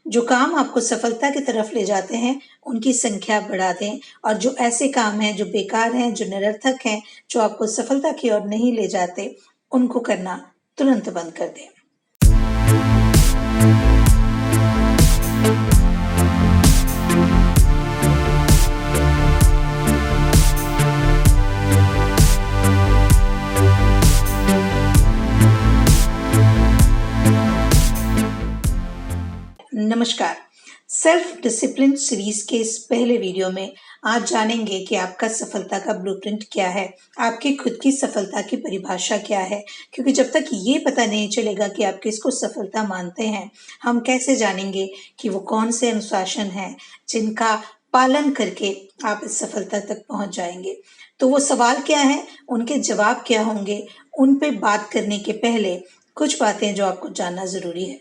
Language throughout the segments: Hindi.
जो काम आपको सफलता की तरफ ले जाते हैं, उनकी संख्या बढ़ा दें और जो ऐसे काम हैं जो बेकार हैं, जो निरर्थक हैं, जो आपको सफलता की ओर नहीं ले जाते, उनको करना तुरंत बंद कर दें। नमस्कार। सेल्फ डिसिप्लिन सीरीज के इस पहले वीडियो में आज जानेंगे कि आपका सफलता का ब्लूप्रिंट क्या है, आपकी खुद की सफलता की परिभाषा क्या है। क्योंकि जब तक ये पता नहीं चलेगा कि आप किसको सफलता मानते हैं, हम कैसे जानेंगे कि वो कौन से अनुशासन हैं जिनका पालन करके आप इस सफलता तक पहुंच जाएंगे। तो वो सवाल क्या है, उनके जवाब क्या होंगे, उन पे बात करने के पहले कुछ बातें जो आपको जानना जरूरी है।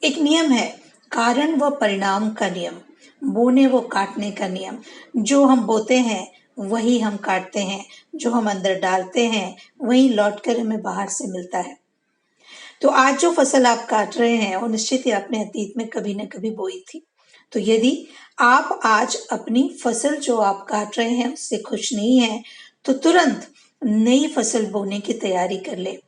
एक नियम है, कारण व परिणाम का नियम, बोने व काटने का नियम। जो हम बोते हैं वही हम काटते हैं, जो हम अंदर डालते हैं वही लौटकर हमें बाहर से मिलता है। तो आज जो फसल आप काट रहे हैं वो निश्चित ही आपने अतीत में कभी न कभी बोई थी। तो यदि आप आज अपनी फसल जो आप काट रहे हैं उससे खुश नहीं हैं, तो तुरंत नई फसल बोने की तैयारी कर ले।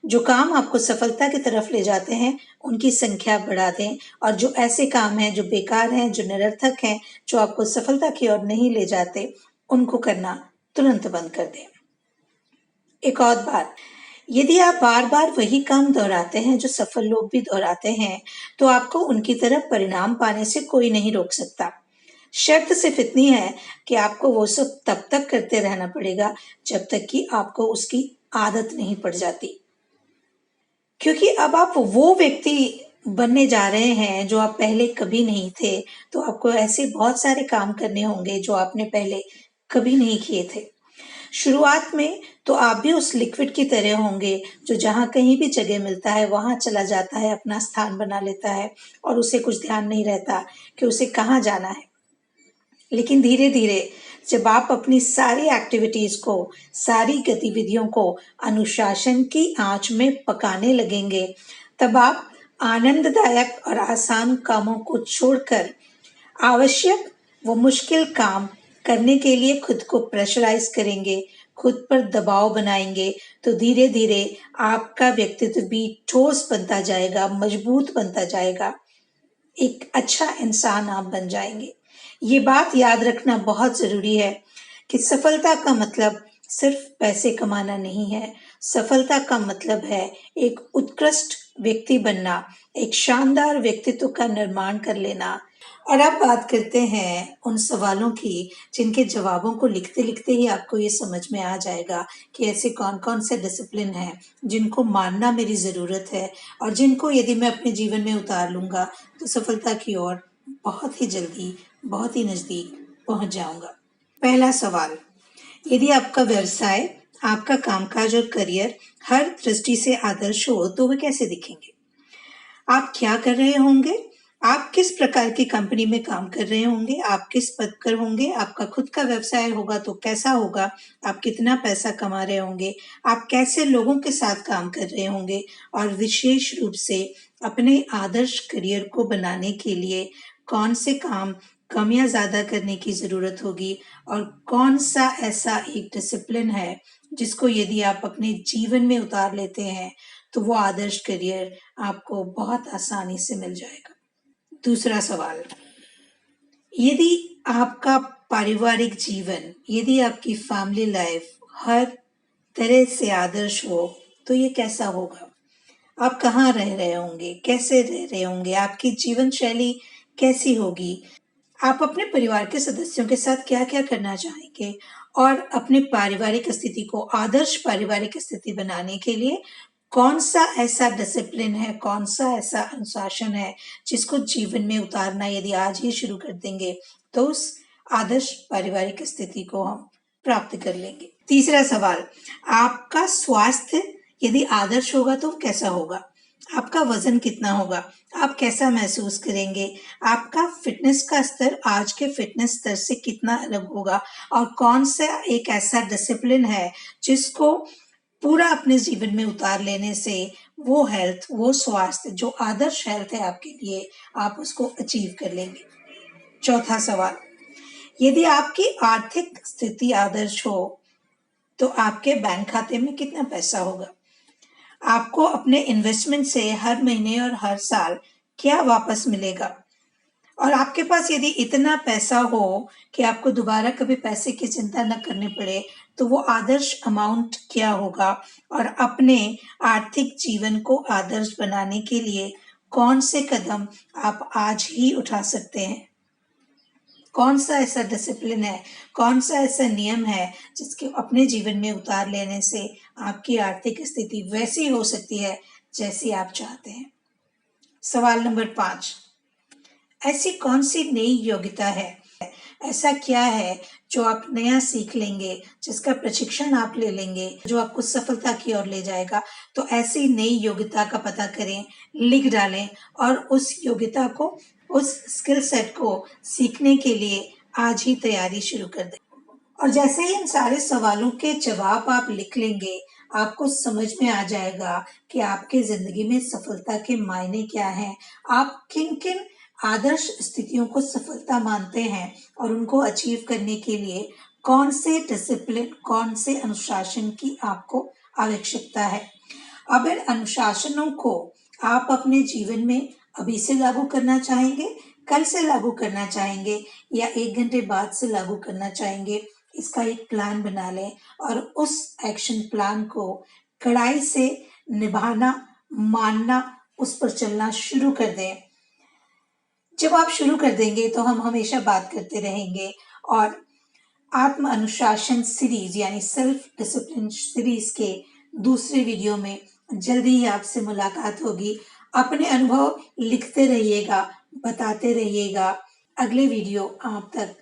जो काम आपको सफलता की तरफ ले जाते हैं, उनकी संख्या बढ़ा दें और जो ऐसे काम हैं जो बेकार हैं, जो निरर्थक हैं, जो आपको सफलता की ओर नहीं ले जाते, उनको करना तुरंत बंद कर दें। एक और बात, यदि आप बार बार वही काम दोहराते हैं जो सफल लोग भी दोहराते हैं, तो आपको उनकी तरफ परिणाम पाने से कोई नहीं रोक सकता। शर्त सिर्फ इतनी है कि आपको वो सब तब तक करते रहना पड़ेगा जब तक कि आपको उसकी आदत नहीं पड़ जाती। क्योंकि अब आप वो व्यक्ति बनने जा रहे हैं जो आप पहले कभी नहीं थे, तो आपको ऐसे बहुत सारे काम करने होंगे जो आपने पहले कभी नहीं किए थे। शुरुआत में तो आप भी उस लिक्विड की तरह होंगे जो जहां कहीं भी जगह मिलता है वहां चला जाता है, अपना स्थान बना लेता है और उसे कुछ ध्यान नहीं रहता कि उसे कहाँ जाना है। लेकिन धीरे धीरे जब आप अपनी सारी एक्टिविटीज को, सारी गतिविधियों को अनुशासन की आंच में पकाने लगेंगे, तब आप आनंददायक और आसान कामों को छोड़कर आवश्यक व मुश्किल काम करने के लिए खुद को प्रेशराइज करेंगे, खुद पर दबाव बनाएंगे। तो धीरे धीरे आपका व्यक्तित्व भी ठोस बनता जाएगा, मजबूत बनता जाएगा, एक अच्छा इंसान आप बन जाएंगे। ये बात याद रखना बहुत जरूरी है कि सफलता का मतलब सिर्फ पैसे कमाना नहीं है। सफलता का मतलब है एक उत्कृष्ट व्यक्ति बनना, एक शानदार व्यक्तित्व का निर्माण कर लेना। और अब बात करते हैं उन सवालों की जिनके जवाबों को लिखते लिखते ही आपको ये समझ में आ जाएगा कि ऐसे कौन कौन से डिसिप्लिन हैं जिनको मानना मेरी ज़रूरत है और जिनको यदि मैं अपने जीवन में उतार लूँगा तो सफलता की ओर बहुत ही जल्दी, बहुत ही नज़दीक पहुँच जाऊँगा। पहला सवाल, यदि आपका व्यवसाय, आपका कामकाज और करियर हर दृष्टि से आदर्श हो तो वे कैसे दिखेंगे? आप क्या कर रहे होंगे? आप किस प्रकार की कंपनी में काम कर रहे होंगे? आप किस पद पर होंगे? आपका खुद का व्यवसाय होगा तो कैसा होगा? आप कितना पैसा कमा रहे होंगे? आप कैसे लोगों के साथ काम कर रहे होंगे? और विशेष रूप से अपने आदर्श करियर को बनाने के लिए कौन से काम कम या ज्यादा करने की जरूरत होगी और कौन सा ऐसा एक डिसिप्लिन है जिसको यदि आप अपने जीवन में उतार लेते हैं तो वो आदर्श करियर आपको बहुत आसानी से मिल जाएगा। दूसरा सवाल, यदि आपका पारिवारिक जीवन, यदि आपकी फैमिली लाइफ हर तरह से आदर्श हो तो ये कैसा होगा? आप कहाँ रह रहे होंगे? कैसे रह रहे होंगे? आपकी जीवन शैली कैसी होगी? आप अपने परिवार के सदस्यों के साथ क्या क्या करना चाहेंगे? और अपने पारिवारिक स्थिति को आदर्श पारिवारिक स्थिति बनाने के लिए कौन सा ऐसा डिसिप्लिन है, कौन सा ऐसा अनुशासन है जिसको जीवन में उतारना यदि आज ही शुरू कर देंगे तो उस आदर्श पारिवारिक स्थिति को हम प्राप्त कर लेंगे। तीसरा सवाल, आपका स्वास्थ्य यदि आदर्श होगा तो कैसा होगा? आपका वजन कितना होगा? आप कैसा महसूस करेंगे? आपका फिटनेस का स्तर आज के फिटनेस स्तर से कितना अलग होगा? और कौन सा एक ऐसा डिसिप्लिन है जिसको पूरा अपने जीवन में उतार लेने से वो हेल्थ, वो स्वास्थ्य जो आदर्श हेल्थ है आपके लिए, आप उसको अचीव कर लेंगे। चौथा सवाल, यदि आपकी आर्थिक स्थिति आदर्श हो तो आपके बैंक खाते में कितना पैसा होगा? आपको अपने इन्वेस्टमेंट से हर महीने और हर साल क्या वापस मिलेगा? और आपके पास यदि इतना पैसा हो कि आपको दोबारा कभी पैसे की चिंता न करनी पड़े, तो वो आदर्श अमाउंट क्या होगा? और अपने आर्थिक जीवन को आदर्श बनाने के लिए कौन से कदम आप आज ही उठा सकते हैं? कौन सा ऐसा डिसिप्लिन है, कौन सा ऐसा नियम है जिसके अपने जीवन में उतार लेने से आपकी आर्थिक स्थिति वैसी हो सकती है जैसी आप चाहते हैं? सवाल नंबर 5, ऐसी कौन सी नई योग्यता है, ऐसा क्या है जो आप नया सीख लेंगे, जिसका प्रशिक्षण आप ले लेंगे, जो आपको सफलता की ओर ले जाएगा? तो ऐसी नई योग्यता का पता करें, लिख डालें और उस योग्यता को, उस स्किल सेट को सीखने के लिए आज ही तैयारी शुरू कर दें। और जैसे ही इन सारे सवालों के जवाब आप लिख लेंगे, आपको समझ में आ जाएगा कि आपके जिंदगी में सफलता के मायने क्या हैं, आप किन किन आदर्श स्थितियों को सफलता मानते हैं और उनको अचीव करने के लिए कौन से डिसिप्लिन, कौन से अनुशासन की आपको आवश्यकता है। अब इन अनुशासनों को आप अपने जीवन में अभी से लागू करना चाहेंगे, कल से लागू करना चाहेंगे या 1 घंटे बाद से लागू करना चाहेंगे, इसका एक प्लान बना लें और उस एक्शन प्लान को कड़ाई से निभाना, मानना, उस पर चलना शुरू कर दें। जब आप शुरू कर देंगे तो हम हमेशा बात करते रहेंगे और आत्म अनुशासन सीरीज यानी सेल्फ डिसिप्लिन सीरीज के दूसरे वीडियो में जल्दी ही आपसे मुलाकात होगी। अपने अनुभव लिखते रहिएगा, बताते रहिएगा। अगले वीडियो आप तक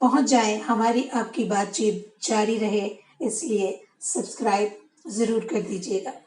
पहुंच जाए, हमारी आपकी बातचीत जारी रहे, इसलिए सब्सक्राइब जरूर कर दीजिएगा।